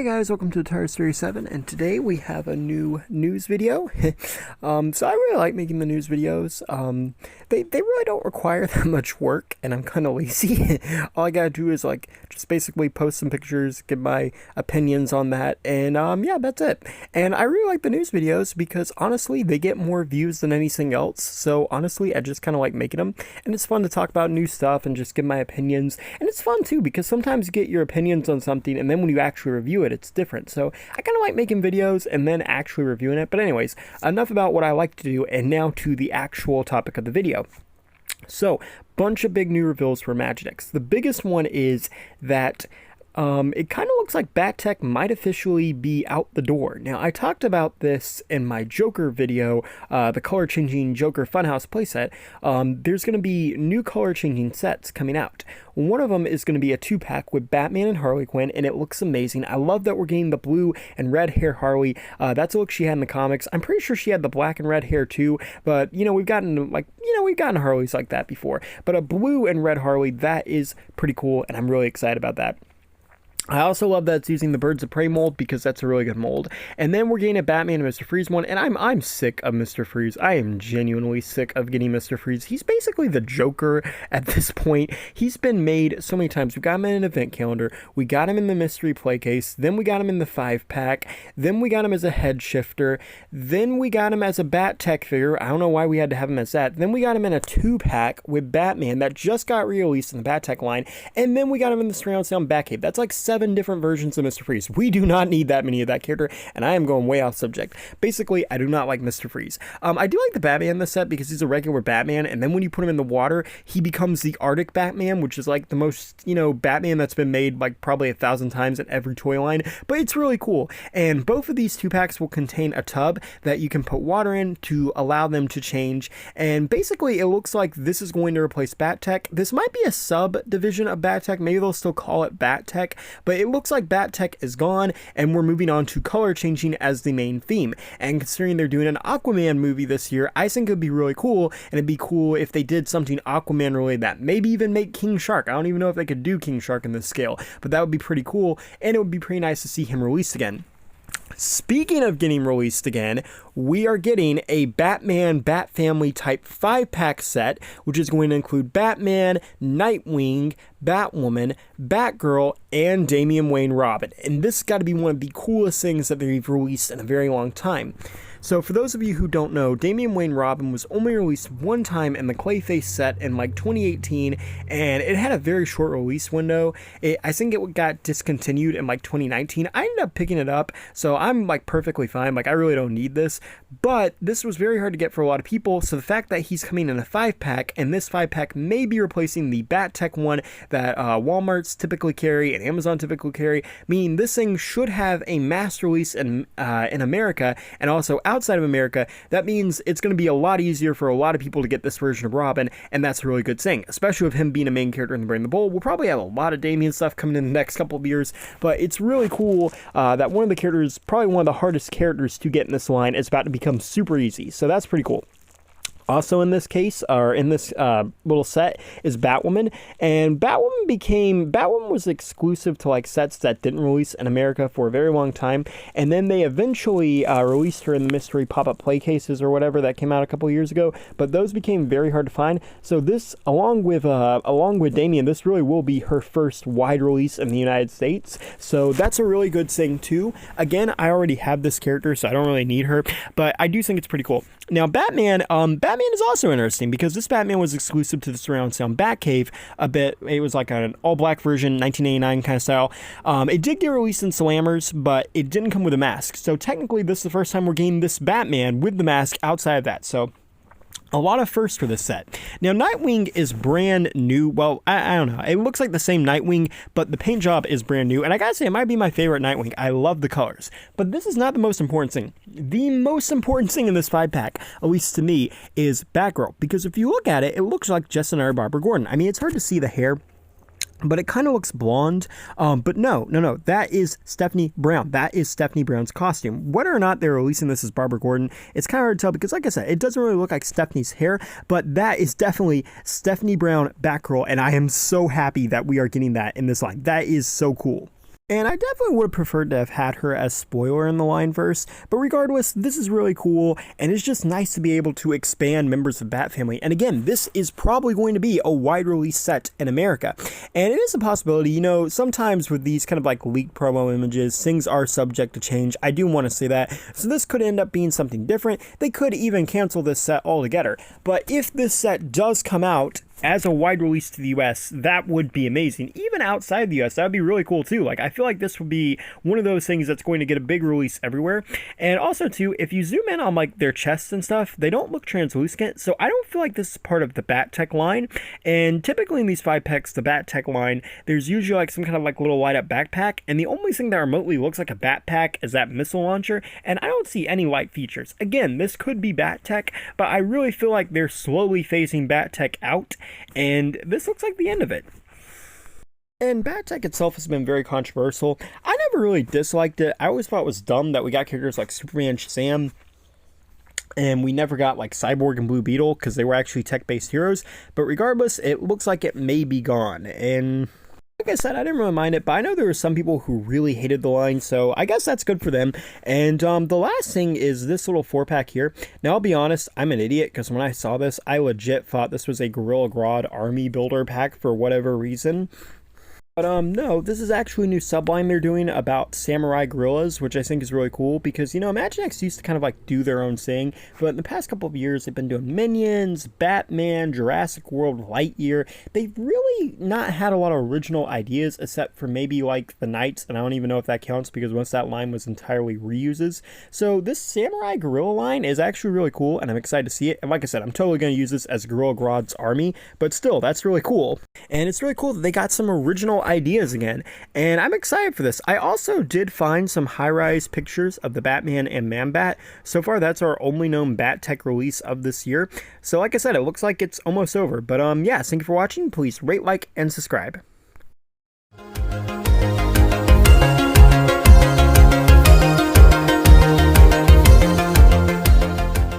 Hey guys, welcome to Tire Series 7, and today we have a new news video. So I really like making the news videos. They really don't require that much work, and I'm kind of lazy. All I gotta do is just basically post some pictures, give my opinions on that, and yeah, that's it. And I really like the news videos because honestly, they get more views than anything else. So honestly, I just kind of like making them, and it's fun to talk about new stuff and just give my opinions. And it's fun too because sometimes you get your opinions on something, and then when you actually review it's different. So I kind of like making videos and then actually reviewing it. But anyways, enough about what I like to do, and now to the actual topic of the video. So, bunch of big new reveals for IMAGINEXT. The biggest one is that it kind of looks like Bat Tech might officially be out the door. Now, I talked about this in my Joker video, the color-changing Joker Funhouse playset. There's going to be new color-changing sets coming out. One of them is going to be a 2-pack with Batman and Harley Quinn, and it looks amazing. I love that we're getting the blue and red hair Harley. That's a look she had in the comics. I'm pretty sure she had the black and red hair too, but we've gotten we've gotten Harleys like that before. But a blue and red Harley, that is pretty cool, and I'm really excited about that. I also love that it's using the Birds of Prey mold because that's a really good mold. And then we're getting a Batman and Mr. Freeze one, and I'm sick of Mr. Freeze. I am genuinely sick of getting Mr. Freeze. He's basically the Joker at this point. He's been made so many times. We got him in an event calendar, we got him in the mystery play case, then we got him in the 5-pack, then we got him as a head shifter, then we got him as a Bat Tech figure. I don't know why we had to have him as that. Then we got him in a 2-pack with Batman that just got re-released in the Bat Tech line, and then we got him in the surround sound Batcave. That's like 7 different versions of Mr. Freeze. We do not need that many of that character, and I am going way off subject. Basically, I do not like Mr. Freeze. I do like the Batman in this set because he's a regular Batman, and then when you put him in the water, he becomes the Arctic Batman, which is like the most, Batman that's been made like probably 1,000 times in every toy line, but it's really cool. And both of these 2-packs will contain a tub that you can put water in to allow them to change, and basically it looks like this is going to replace Bat Tech. This might be a subdivision of Bat Tech. Maybe they'll still call it Bat Tech, but it looks like Bat Tech is gone, and we're moving on to color changing as the main theme. And considering they're doing an Aquaman movie this year, I think it would be really cool, and it'd be cool if they did something Aquaman related, that maybe even make King Shark. I don't even know if they could do King Shark in this scale, but that would be pretty cool, and it would be pretty nice to see him released again. Speaking of getting released again, we are getting a Batman Bat Family type 5-pack set, which is going to include Batman, Nightwing, Batwoman, Batgirl, and Damian Wayne Robin. And this has got to be one of the coolest things that they've released in a very long time. So for those of you who don't know, Damian Wayne Robin was only released one time in the Clayface set in like 2018, and it had a very short release window. I think it got discontinued in like 2019. I ended up picking it up, so I'm like perfectly fine. Like I really don't need this, but this was very hard to get for a lot of people. So the fact that he's coming in a 5-pack, and this 5-pack may be replacing the Bat Tech one that Walmart's typically carry and Amazon typically carry, meaning this thing should have a mass release in America and also outside of America. That means it's going to be a lot easier for a lot of people to get this version of Robin, and that's a really good thing, especially with him being a main character in the Brain the Bull. We'll probably have a lot of Damian stuff coming in the next couple of years, but it's really cool that one of the characters, probably one of the hardest characters to get in this line, is about to become super easy, so that's pretty cool. Also in this case, or in this little set, is Batwoman, and Batwoman was exclusive to like sets that didn't release in America for a very long time, and then they eventually released her in the mystery pop-up play cases or whatever that came out a couple years ago, but those became very hard to find. So this, along with Damian, this really will be her first wide release in the United States, so that's a really good thing too. Again, I already have this character, so I don't really need her, but I do think it's pretty cool. Now Batman is also interesting because this Batman was exclusive to the surround sound Batcave a bit. It was like an all-black version, 1989 kind of style. It did get released in Slammers, but it didn't come with a mask. So technically, this is the first time we're getting this Batman with the mask outside of that. So a lot of firsts for this set. Now, Nightwing is brand new. Well, I don't know. It looks like the same Nightwing, but the paint job is brand new. And I gotta say, it might be my favorite Nightwing. I love the colors. But this is not the most important thing. The most important thing in this 5-pack, at least to me, is Batgirl. Because if you look at it, it looks like just another Barbara Gordon. I mean, it's hard to see the hair, but it kind of looks blonde. But no, that is Stephanie Brown. That is Stephanie Brown's costume. Whether or not they're releasing this as Barbara Gordon, it's kind of hard to tell because, like I said, it doesn't really look like Stephanie's hair, but that is definitely Stephanie Brown Batgirl, and I am so happy that we are getting that in this line. That is so cool. And I definitely would have preferred to have had her as spoiler in the line verse, but regardless, this is really cool, and it's just nice to be able to expand members of Bat Family. And again, this is probably going to be a wide release set in America. And it is a possibility, you know, sometimes with these kind of like leaked promo images, things are subject to change. I do want to say that. So this could end up being something different. They could even cancel this set altogether. But if this set does come out as a wide release to the US, that would be amazing. Even outside the US, that would be really cool too. Like, I feel like this would be one of those things that's going to get a big release everywhere. And also too, if you zoom in on like their chests and stuff, they don't look translucent, so I don't feel like this is part of the Bat Tech line. And typically in these 5-packs, the Bat Tech line, there's usually like some kind of like little light up backpack, and the only thing that remotely looks like a Bat Pack is that missile launcher, and I don't see any light features. Again, this could be Bat Tech, but I really feel like they're slowly phasing Bat Tech out, and this looks like the end of it. And Bat Tech itself has been very controversial. I never really disliked it. I always thought it was dumb that we got characters like Superman, Shazam, and we never got like Cyborg and Blue Beetle because they were actually tech-based heroes. But regardless, it looks like it may be gone. And like I said, I didn't really mind it, but I know there were some people who really hated the line, so I guess that's good for them. And the last thing is this little 4-pack here. Now, I'll be honest, I'm an idiot, because when I saw this, I legit thought this was a Gorilla Grodd army builder pack for whatever reason. But no, this is actually a new subline they're doing about samurai gorillas, which I think is really cool because, you know, IMAGINEXT used to kind of like do their own thing, but in the past couple of years, they've been doing Minions, Batman, Jurassic World, Lightyear. They've really not had a lot of original ideas except for maybe like the Knights, and I don't even know if that counts because once that line was entirely reuses. So this samurai gorilla line is actually really cool, and I'm excited to see it. And like I said, I'm totally going to use this as Gorilla Grodd's army, but still, that's really cool. And it's really cool that they got some original ideas again, and I'm excited for this. I also did find some high-rise pictures of the Batman and Man-Bat. So far, that's our only known Bat Tech release of this year. So like I said, it looks like it's almost over. But yeah, thank you for watching. Please rate, like, and subscribe.